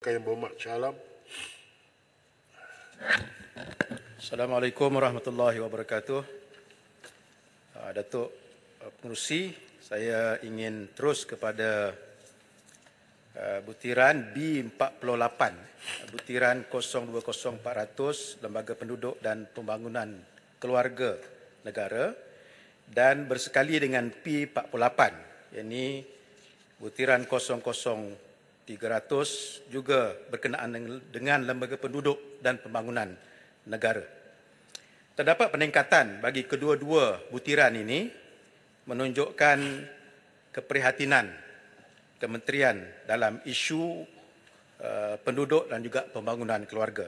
Kaya Muhammad Shah Alam. Assalamualaikum warahmatullahi wabarakatuh. Datuk Pengerusi, saya ingin terus kepada butiran B48, butiran 020400 Lembaga Penduduk dan Pembangunan Keluarga Negara, dan bersekali dengan P48, yakni butiran 00300 juga berkenaan dengan Lembaga Penduduk dan Pembangunan Negara. Terdapat peningkatan bagi kedua-dua butiran ini menunjukkan keprihatinan kementerian dalam isu penduduk dan juga pembangunan keluarga.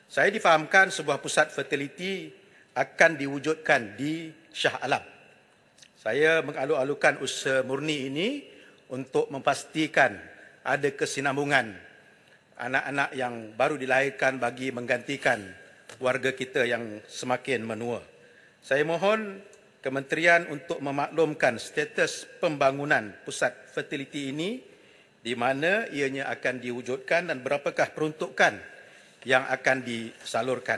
Saya difahamkan sebuah pusat fertiliti akan diwujudkan di Shah Alam. Saya mengalu-alukan usaha murni ini untuk memastikan ada kesinambungan anak-anak yang baru dilahirkan bagi menggantikan warga kita yang semakin menua. Saya mohon kementerian untuk memaklumkan status pembangunan pusat fertiliti ini, di mana ianya akan diwujudkan dan berapakah peruntukan yang akan disalurkan.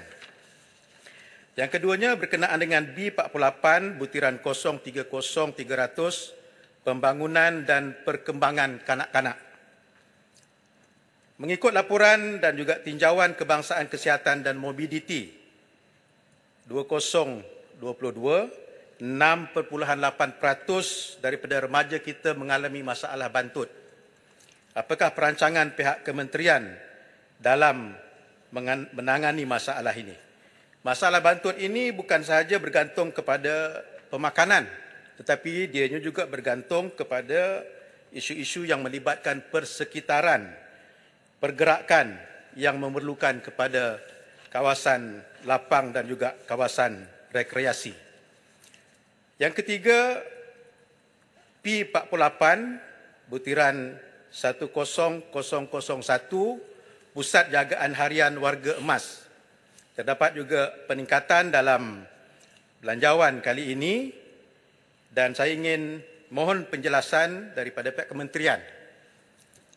Yang keduanya berkenaan dengan B48 butiran 030300 pembangunan dan perkembangan kanak-kanak. Mengikut laporan dan juga tinjauan Kebangsaan Kesihatan dan Morbiditi 2022, 6.8% daripada remaja kita mengalami masalah bantut. Apakah perancangan pihak kementerian dalam menangani masalah ini? Masalah bantut ini bukan sahaja bergantung kepada pemakanan, tetapi dianya juga bergantung kepada isu-isu yang melibatkan persekitaran, pergerakan yang memerlukan kepada kawasan lapang dan juga kawasan rekreasi. Yang ketiga, P48 butiran 10001 Pusat Jagaan Harian Warga Emas. Terdapat juga peningkatan dalam belanjawan kali ini dan saya ingin mohon penjelasan daripada pihak kementerian.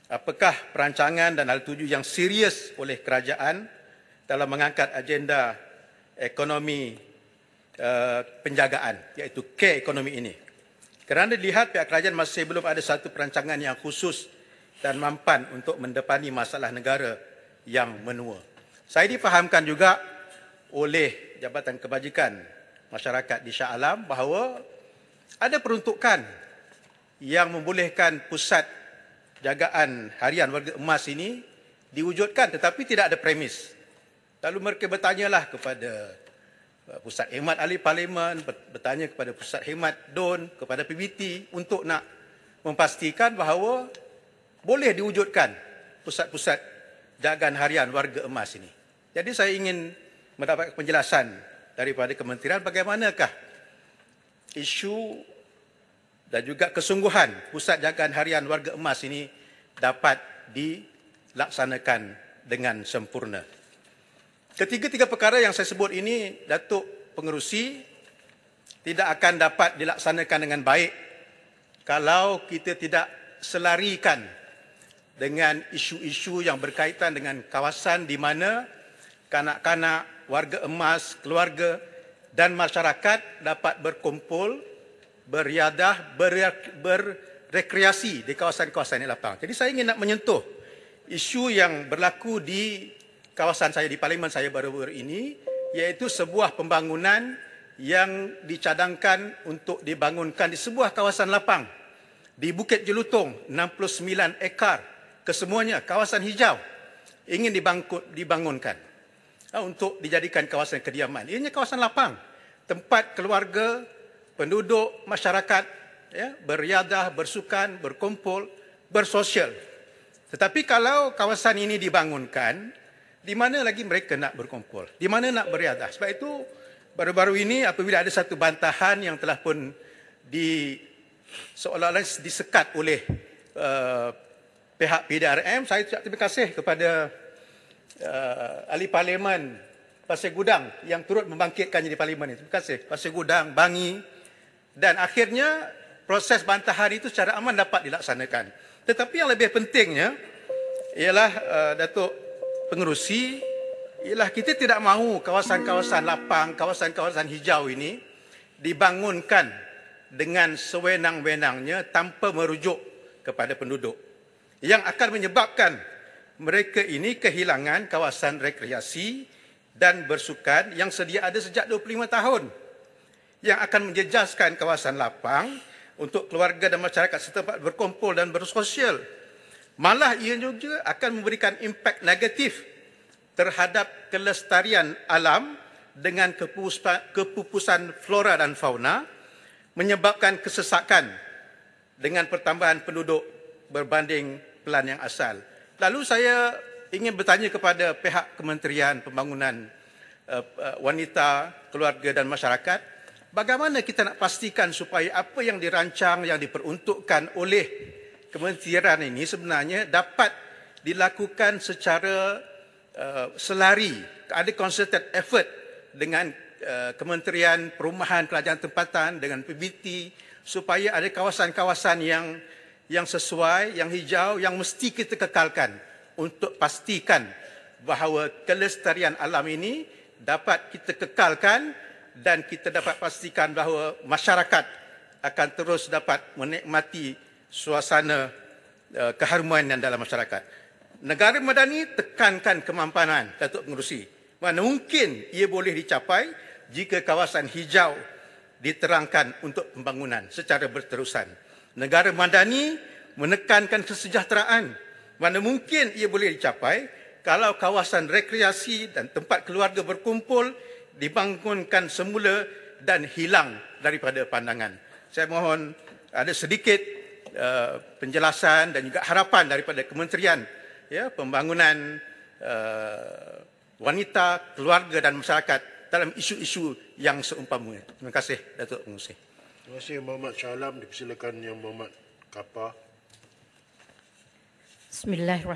Apakah perancangan dan hal tuju yang serius oleh kerajaan dalam mengangkat agenda ekonomi penjagaan, iaitu care ekonomi ini? Kerana dilihat pihak kerajaan masih belum ada satu perancangan yang khusus dan mampan untuk mendepani masalah negara yang menua. Saya difahamkan juga oleh Jabatan Kebajikan Masyarakat di Shah Alam bahawa ada peruntukan yang membolehkan pusat jagaan harian warga emas ini diwujudkan, tetapi tidak ada premis. Lalu mereka bertanyalah kepada Pusat Khidmat Ahli Parlimen, bertanya kepada Pusat Khidmat DUN, kepada PBT untuk nak memastikan bahawa boleh diwujudkan pusat-pusat jagaan harian warga emas ini. Jadi saya ingin mendapat penjelasan daripada kementerian bagaimanakah isu dan juga kesungguhan pusat jagaan harian warga emas ini dapat dilaksanakan dengan sempurna. Ketiga-tiga perkara yang saya sebut ini, Datuk Pengerusi, tidak akan dapat dilaksanakan dengan baik kalau kita tidak selarikan dengan isu-isu yang berkaitan dengan kawasan di mana kanak-kanak, warga emas, keluarga dan masyarakat dapat berkumpul, beriadah, berrekreasi di kawasan-kawasan yang lapang. Jadi saya ingin nak menyentuh isu yang berlaku di kawasan saya, di Parlimen saya baru-baru ini, iaitu sebuah pembangunan yang dicadangkan untuk dibangunkan di sebuah kawasan lapang di Bukit Jelutong, 69 ekar kesemuanya, kawasan hijau, ingin dibangunkan untuk dijadikan kawasan kediaman. Ianya kawasan lapang, tempat keluarga, penduduk, masyarakat beriadah, bersukan, berkumpul, bersosial. Tetapi kalau kawasan ini dibangunkan, di mana lagi mereka nak berkumpul? Di mana nak beriadah? Sebab itu baru-baru ini apabila ada satu bantahan yang telah pun seolah-olah disekat oleh pihak PDRM, saya ucap terima kasih kepada ahli Parlimen Pasir Gudang yang turut membangkitkannya di Parlimen ini. Terima kasih. Pasir Gudang, Bangi, dan akhirnya proses bantahan itu secara aman dapat dilaksanakan. Tetapi yang lebih pentingnya ialah Datuk Pengerusi, ialah kita tidak mahu kawasan-kawasan lapang, kawasan-kawasan hijau ini dibangunkan dengan sewenang-wenangnya tanpa merujuk kepada penduduk, yang akan menyebabkan mereka ini kehilangan kawasan rekreasi dan bersukan yang sedia ada sejak 25 tahun, yang akan menjejaskan kawasan lapang untuk keluarga dan masyarakat setempat berkumpul dan bersosial. Malah ia juga akan memberikan impak negatif terhadap kelestarian alam dengan kepupusan flora dan fauna, menyebabkan kesesakan dengan pertambahan penduduk berbanding pelan yang asal. Lalu saya ingin bertanya kepada pihak Kementerian Pembangunan Wanita, Keluarga dan Masyarakat, bagaimana kita nak pastikan supaya apa yang dirancang, yang diperuntukkan oleh kementerian ini sebenarnya dapat dilakukan secara selari, ada concerted effort dengan Kementerian Perumahan Kerajaan Tempatan, dengan PBT, supaya ada kawasan-kawasan yang sesuai, yang hijau, yang mesti kita kekalkan untuk pastikan bahawa kelestarian alam ini dapat kita kekalkan dan kita dapat pastikan bahawa masyarakat akan terus dapat menikmati suasana keharmonian dalam masyarakat. Negara madani tekankan kemampanan Datuk Pengerusi. Mana mungkin ia boleh dicapai jika kawasan hijau diterangkan untuk pembangunan secara berterusan. Negara madani menekankan kesejahteraan. Mana mungkin ia boleh dicapai kalau kawasan rekreasi dan tempat keluarga berkumpul dibangunkan semula dan hilang daripada pandangan. Saya mohon ada sedikit penjelasan dan juga harapan daripada Kementerian Pembangunan Wanita, Keluarga dan Masyarakat dalam isu-isu yang seumpamanya. Terima kasih, Datuk Pengerusi. Terima kasih, Muhammad Shah Alam. Dipersilakan Yang Muhammad Kapar. Bismillahirrahmanirrahim.